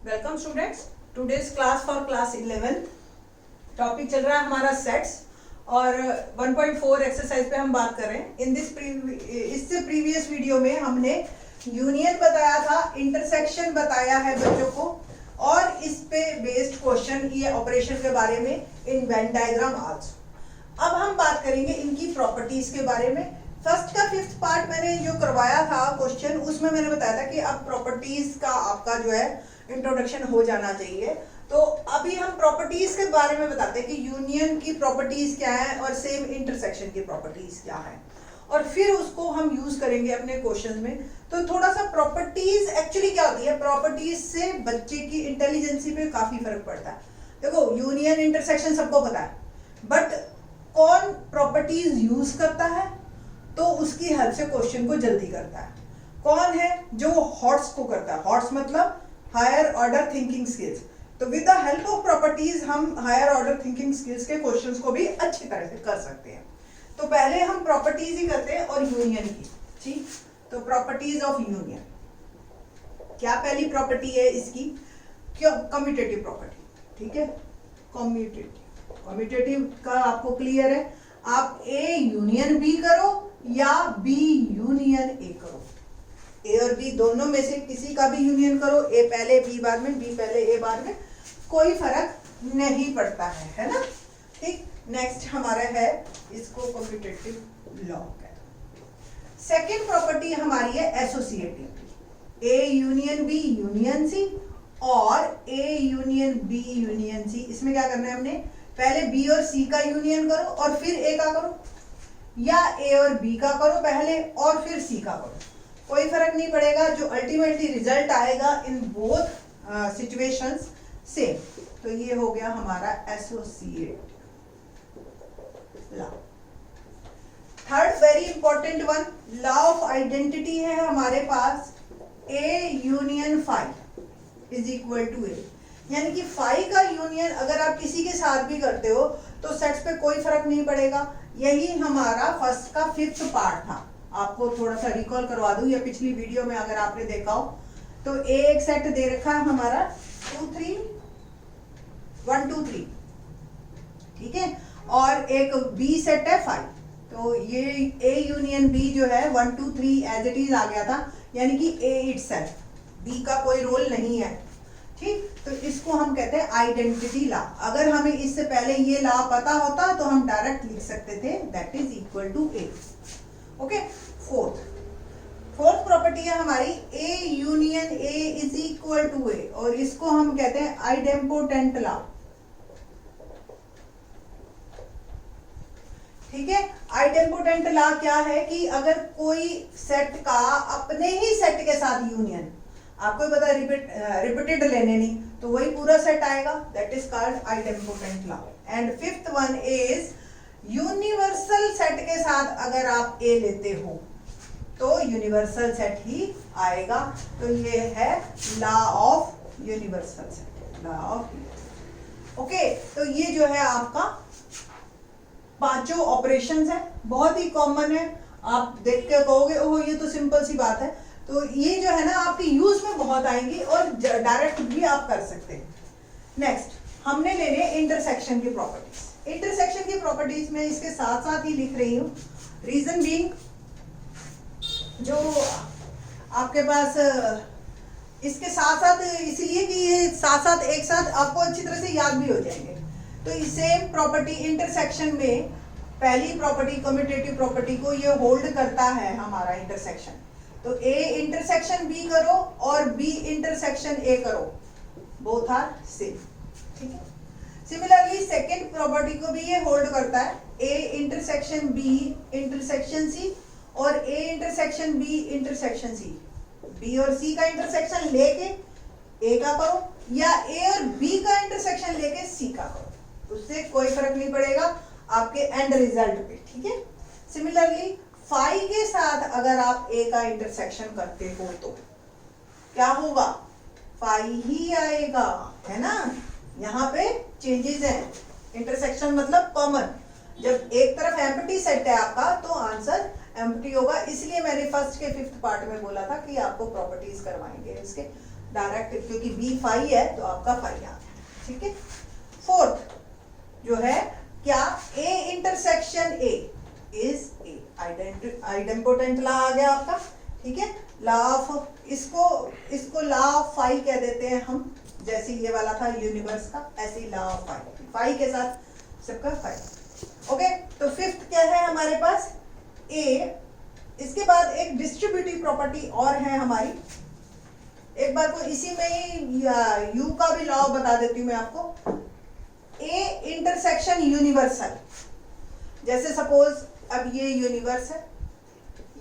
Welcome students, today's class for class 11। Topic चल रहा है हमारा सेट्स और 1.4 एक्सरसाइज पे हम बात कर रहे हैं। इससे प्रीवियस वीडियो में हमने यूनियन बताया था, इंटरसेक्शन बताया है बच्चों को, और इस पे बेस्ड क्वेश्चन ये ऑपरेशन के बारे में इन वेन डायग्राम आल्सो। अब हम बात करेंगे इनकी प्रॉपर्टीज के बारे में। फर्स्ट का फिफ्थ पार्ट मैंने जो करवाया था क्वेश्चन, उसमें मैंने बताया था कि अब प्रॉपर्टीज का आपका जो है इंट्रोडक्शन हो जाना चाहिए। तो अभी हम प्रॉपर्टीज के बारे में बताते हैं कि यूनियन की प्रॉपर्टीज क्या है और सेम इंटरसेक्शन की प्रॉपर्टीज क्या है, और फिर उसको हम यूज करेंगे अपने क्वेश्चन में। तो थोड़ा सा प्रॉपर्टीज एक्चुअली क्या होती है, प्रॉपर्टीज से बच्चे की इंटेलिजेंसी पे काफी फर्क पड़ता है। देखो, यूनियन इंटरसेक्शन सबको पता है, बट कौन प्रॉपर्टीज यूज करता है तो उसकी हेल्प से क्वेश्चन को जल्दी करता है। कौन है जो हॉट्स को करता है, हॉट्स मतलब हायर ऑर्डर थिंकिंग स्किल्स। तो with the help of properties हम हायर ऑर्डर थिंकिंग स्किल्स के क्वेश्चंस को भी अच्छी तरह से कर सकते हैं। तो पहले हम प्रॉपर्टीज ही करते हैं और यूनियन की। ठीक, तो प्रॉपर्टीज ऑफ यूनियन, क्या पहली प्रॉपर्टी है इसकी? क्यों? Commutative property. ठीक है, कम्यूटेटिव का आपको क्लियर है। आप ए यूनियन बी करो या बी यूनियन ए करो, ए और बी दोनों में से किसी का भी यूनियन करो, ए पहले बी बाद में, बी पहले ए बाद में, कोई फर्क नहीं पड़ता है ना। ठीक, नेक्स्ट हमारा है, इसको कम्यूटेटिव लॉ कहते हैं। सेकेंड प्रॉपर्टी हमारी है associative, A union B union C और A union B union C. इसमें क्या करना है हमने? पहले बी और सी का यूनियन करो और फिर ए का करो, या ए और बी का करो पहले और फिर सी का करो, कोई फर्क नहीं पड़ेगा। जो अल्टीमेटली रिजल्ट आएगा इन बोथ सिचुएशंस सेम। तो ये हो गया हमारा associate law. Third very important one, law of identity है हमारे पास, A union phi is equal to A. यानी कि फाई का यूनियन अगर आप किसी के साथ भी करते हो तो सेट्स पे कोई फर्क नहीं पड़ेगा। यही हमारा फर्स्ट का फिफ्थ पार्ट था। आपको थोड़ा सा रिकॉल करवा दूं, या पिछली वीडियो में अगर आपने देखा हो तो ए एक सेट दे रखा है हमारा 2 3 1 2 3, ठीक है, और एक बी सेट है 5। तो ये ए यूनियन बी जो है 1 2 3 एज इट इज आ गया था, यानी कि ए इटसेल्फ, बी का कोई रोल नहीं है। ठीक, तो इसको हम कहते हैं आइडेंटिटी लॉ। अगर हमें इससे पहले ये लॉ पता होता तो हम डायरेक्ट लिख सकते थे that is equal to A. Okay, fourth property है हमारी A union A is equal to A, और इसको हम कहते हैं आइडेम्पोटेंट लॉ। ठीक है, आइडेम्पोटेंट लॉ क्या है कि अगर कोई सेट का अपने ही सेट के साथ यूनियन, आपको पता है रिपीटेड लेने नहीं, तो वही पूरा सेट आएगा, that is called idempotent law. And fifth one is universal set के साथ अगर आप ए लेते हो तो यूनिवर्सल सेट ही आएगा। तो ये है law of universal set, law of. Okay, तो ये जो है आपका पांचों ऑपरेशंस है, बहुत ही कॉमन है। आप देख के कहोगे ओह ये तो सिंपल सी बात है। तो ये जो है ना आपके यूज में बहुत आएंगी और डायरेक्ट भी आप कर सकते हैं। नेक्स्ट हमने लेने इंटरसेक्शन की प्रॉपर्टीज। इंटरसेक्शन की प्रॉपर्टीज में इसके साथ साथ ही लिख रही हूं, रीजन बीइंग जो आपके पास इसके साथ साथ इसलिए कि ये साथ साथ एक साथ आपको अच्छी तरह से याद भी हो जाएंगे। तो सेम प्रॉपर्टी इंटरसेक्शन में पहली प्रॉपर्टी कम्यूटेटिव प्रॉपर्टी को ये होल्ड करता है हमारा इंटरसेक्शन। तो ए इंटरसेक्शन बी करो और बी इंटरसेक्शन ए करो, बोथ आर सेम। ठीक है, सिमिलरली सेकेंड प्रॉपर्टी को भी ये होल्ड करता है, A intersection B intersection C और A intersection B intersection C. B और सी का इंटरसेक्शन लेके ए का करो, या ए और बी का इंटरसेक्शन लेके सी का करो, उससे कोई फर्क नहीं पड़ेगा आपके एंड रिजल्ट पे। ठीक है, सिमिलरली फाई के साथ अगर आप ए का इंटरसेक्शन करते हो तो क्या होगा? फाई ही आएगा, है ना। यहाँ पे चेंजेस हैं, इंटरसेक्शन मतलब कॉमन। जब एक तरफ एम्प्टी सेट है आपका तो आंसर एम्प्टी होगा, इसलिए मैंने फर्स्ट के फिफ्थ पार्ट में बोला था कि आपको प्रॉपर्टीज करवाएंगे इसके। डायरेक्ट, क्योंकि बी फाई है तो आपका फाई आ गया, ठीक है। फोर्थ जो है क्या, A intersection A is A, idempotent law आ गया आपका, ठीक है। लॉ ऑफ, इसको लॉ ऑफ फाई कह देते हैं हम, जैसे ये वाला था यूनिवर्स का, ऐसे लॉ ऑफ फाई, फाई के साथ सबका फाई। ओके, तो फिफ्थ क्या है हमारे पास, ए। इसके बाद एक डिस्ट्रीब्यूटिव प्रॉपर्टी और है हमारी, एक बार को इसी में ही यू का भी लॉ बता देती हूँ मैं आपको। ए इंटरसेक्शन यूनिवर्सल, जैसे सपोज अब ये यूनिवर्स है,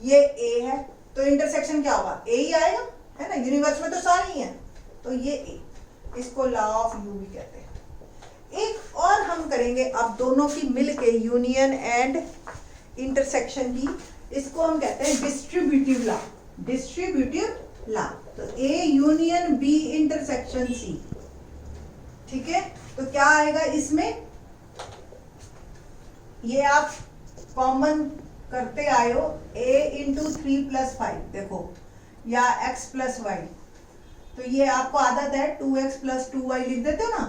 ये ए है, तो इंटरसेक्शन क्या होगा, ए ही आएगा, है ना, यूनिवर्स में तो सारे ही हैं, तो ये ए, इसको लॉ ऑफ यू भी कहते हैं। एक और हम करेंगे अब दोनों की मिलके, यूनियन एंड इंटरसेक्शन की, इसको हम कहते हैं डिस्ट्रीब्यूटिव लॉ, डिस्ट्रीब्यूटिव लॉ। तो A union B intersection C, ठीक है। तो क्या आएगा इसमें, ये आप कॉमन करते आए हो, a इंटू 3+5 देखो, या x प्लस वाई, तो ये आपको आदत है 2x प्लस 2y लिख देते हो ना,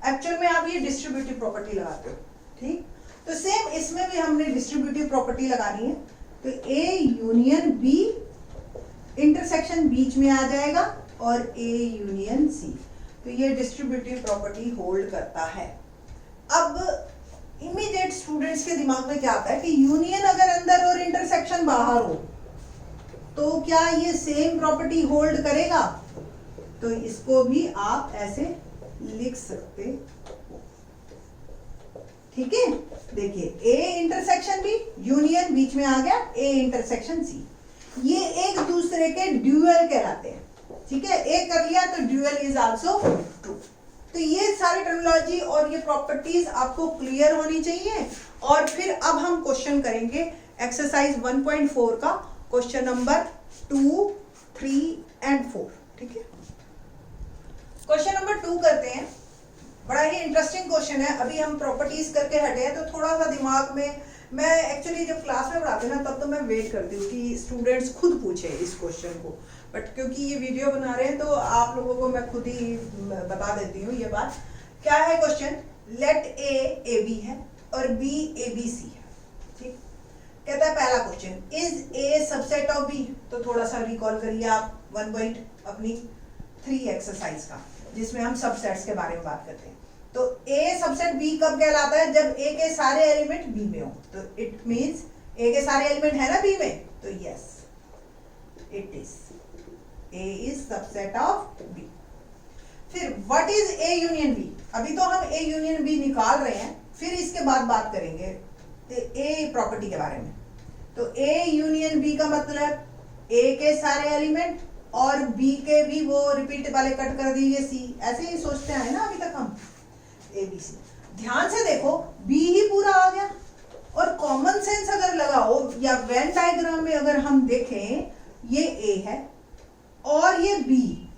एक्चुअल में आप ये डिस्ट्रीब्यूटिव प्रॉपर्टी लगाते हो, ठीक। तो सेम इसमें भी हमने डिस्ट्रीब्यूटिव प्रॉपर्टी लगानी है, तो a यूनियन b इंटरसेक्शन बीच में आ जाएगा और a यूनियन c, तो ये डिस्ट्रीब्यूटिव प्रॉपर्टी होल्ड करता है। अब इमीडिएट स्टूडेंट्स के दिमाग में क्या आता है कि यूनियन अगर अंदर और इंटरसेक्शन बाहर हो तो क्या ये सेम प्रॉपर्टी होल्ड करेगा, तो इसको भी आप ऐसे लिख सकते, ठीक है। देखिए ए इंटरसेक्शन बी, यूनियन बीच में आ गया, ए इंटरसेक्शन सी, ये एक दूसरे के ड्यूअल कहलाते हैं, ठीक है। एक कर लिया तो ड्यूअल इज आल्सो ट्रू। तो ये सारी टर्मिनोलॉजी और ये प्रॉपर्टीज आपको क्लियर होनी चाहिए। और फिर अब हम क्वेश्चन करेंगे एक्सरसाइज 1.4 का क्वेश्चन नंबर 2, 3 एंड 4, ठीक है। क्वेश्चन नंबर 2 करते हैं, बड़ा ही इंटरेस्टिंग क्वेश्चन है। अभी हम प्रॉपर्टीज करके हटे हैं तो थोड़ा सा दिमाग में, मैं एक्चुअली जब क्लास में पढ़ाती हूँ ना तब तो मैं वेट करती हूँ कि स्टूडेंट्स खुद पूछे इस क्वेश्चन को, बट क्योंकि ये वीडियो बना रहे हैं तो आप लोगों को मैं खुद ही बता देती हूँ ये बात। क्या है क्वेश्चन, लेट ए बी है और बी ए बी सी है, ठीक। कहता है पहला question, is A subset of B, तो थोड़ा सा रिकॉल करिए आप 1.3 एक्सरसाइज का, जिसमें हम सबसेट्स के बारे में बात करते हैं। तो ए सबसेट बी कब कहलाता है, जब ए के सारे एलिमेंट बी में हो, तो इट मींस ए के सारे एलिमेंट है ना बी में, तो yes it is, A is subset of B. फिर what is A union B, अभी तो हम ए यूनियन बी निकाल रहे हैं, फिर इसके बाद बात करेंगे ए प्रॉपर्टी के बारे में। तो ए यूनियन बी का मतलब ए के सारे एलिमेंट और बी के भी वो रिपीट वाले कट कर दीजिए सी, ऐसे ही सोचते हैं ना अभी तक हम, ए बी सी। ध्यान से देखो बी ही पूरा आ गया, और कॉमन सेंस अगर लगाओ या वेन डायग्राम में अगर हम देखें, ये ए है और ये B,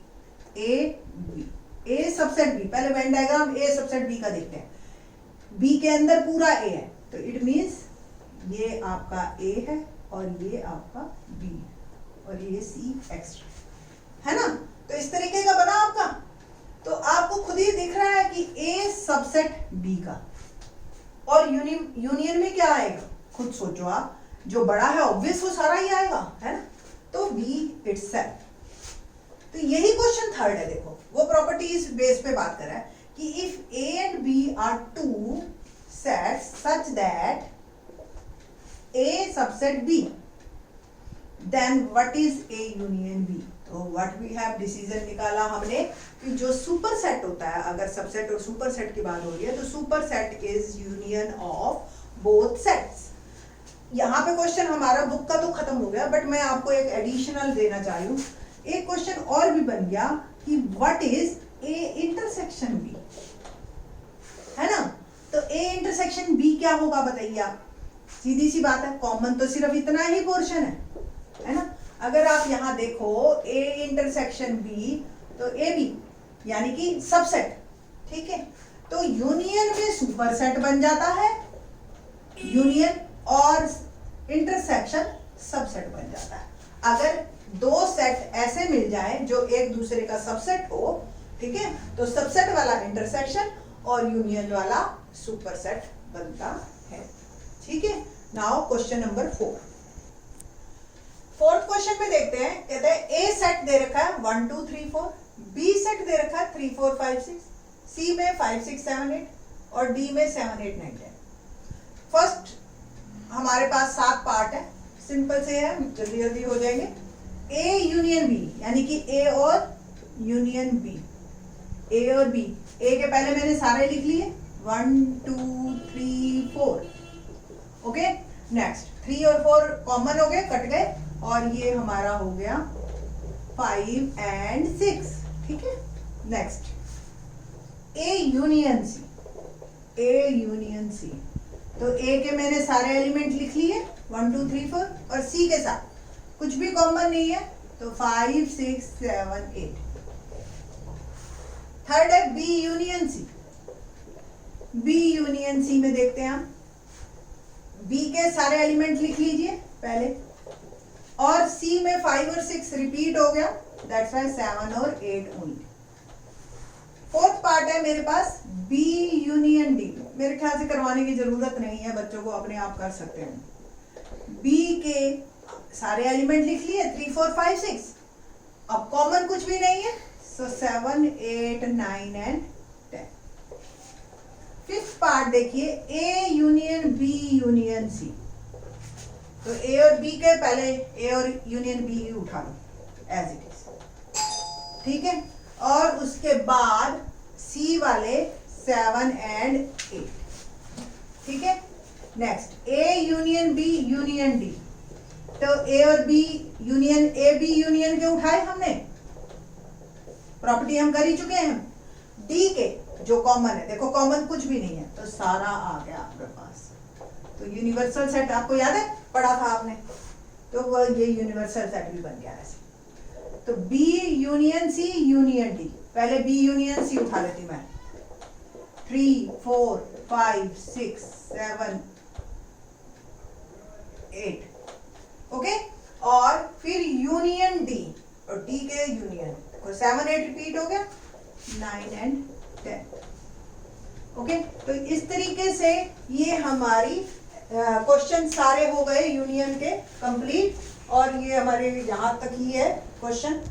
A B, A subset B, पहले Venn diagram A subset B का देखते हैं। बी के अंदर पूरा ए है, तो इट मींस ये आपका ए है और ये आपका बी है और ये सी एक्स्ट्रा है ना। तो इस तरीके का बना आपका, तो आपको खुद ही दिख रहा है कि ए सबसेट बी का, और यूनियन में क्या आएगा, खुद सोचो आप, जो बड़ा है ऑब्वियस वो सारा ही आएगा, है ना, तो बी इटसेल्फ। तो यही क्वेश्चन थर्ड है, देखो वो प्रॉपर्टीज बेस पे बात कर रहा है कि if A and B are two sets such that A subset B, then what is A union B. तो व्हाट वी हैव डिसीजन निकाला हमने कि जो सुपर सेट होता है, अगर सबसेट और सुपर सेट की बात हो रही है, तो super set is union of both sets. यहाँ पे क्वेश्चन हमारा बुक का तो खत्म हो गया, बट मैं आपको एक एडिशनल देना चाह रही हूँ। एक क्वेश्चन और भी बन गया कि what is A intersection B, है ना। तो ए इंटरसेक्शन बी क्या होगा बताइए आप, सीधी सी बात है, कॉमन तो सिर्फ इतना ही पोर्शन है ना। अगर आप यहाँ देखो ए इंटरसेक्शन बी, तो ए बी यानी कि सबसेट, ठीक है। तो यूनियन में सुपर सेट बन जाता है, यूनियन और इंटरसेक्शन सबसेट बन जाता है। अगर दो सेट ऐसे मिल जाए जो एक दूसरे का सबसेट हो, ठीक है, तो सबसेट वाला इंटरसेक्शन और यूनियन वाला सुपरसेट बनता है। ठीक है, now question number 4। Fourth question में देखते हैं, कहते हैं ए सेट दे रखा है 1 2 3 4, बी सेट दे रखा है 3 4 5 6, सी में 5 6 7 8 और डी में 7 8 9 10। फर्स्ट हमारे पास 7 पार्ट है, सिंपल से है, जल्दी जल्दी हो जाएंगे। ए यूनियन बी, यानी कि ए और यूनियन बी, ए और बी। ए के पहले मैंने सारे लिख लिए 1 2 3 4, ओके। नेक्स्ट 3 और 4 कॉमन हो गए, कट गए, और ये हमारा हो गया 5 and 6, ठीक है। Next A union C, A union C, तो ए के मैंने सारे एलिमेंट लिख लिए 1 2 3 4, और सी के साथ कुछ भी कॉमन नहीं है तो 5 6 7 8। थर्ड है B union C, B union C में देखते हैं हम, बी के सारे एलिमेंट लिख लीजिए पहले, और सी में 5 और 6 रिपीट हो गया, दैट्स व्हाई 7 और 8 ओनली। फोर्थ पार्ट है मेरे पास बी यूनियन डी, मेरे ख्याल से करवाने की जरूरत नहीं है, बच्चों को अपने आप कर सकते हैं। बी के सारे एलिमेंट लिख लिए 3 4 5 6, अब कॉमन कुछ भी नहीं है, सो 7 8 9 एंड 10। फिफ्थ पार्ट देखिए A union B union C, तो ए और बी के पहले ए और यूनियन बी उठा लो एज इट इज, ठीक है, और उसके बाद सी वाले 7 एंड 8, ठीक है। Next A union B union D, तो ए और B union, A B union के उठाए हमने, प्रॉपर्टी हम कर ही चुके हैं। डी के जो कॉमन है, देखो कॉमन कुछ भी नहीं है, तो सारा आ गया आपके पास, तो यूनिवर्सल सेट आपको याद है, पढ़ा था आपने, तो वो ये यूनिवर्सल सेट भी बन गया ऐसे। तो B union C union D, पहले बी यूनियन सी उठा लेती मैं, 3 4 5 6 7 8, ओके, और फिर यूनियन डी, और डी के यूनियन, 7 8 रिपीट हो गया, 9 एंड 10, ओके। तो इस तरीके से ये हमारी क्वेश्चन सारे हो गए यूनियन के कंप्लीट, और ये हमारे यहाँ तक ही है क्वेश्चन।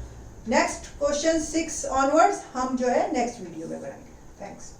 नेक्स्ट क्वेश्चन 6 ऑनवर्ड्स हम जो है नेक्स्ट वीडियो में बनाएंगे। थैंक्स।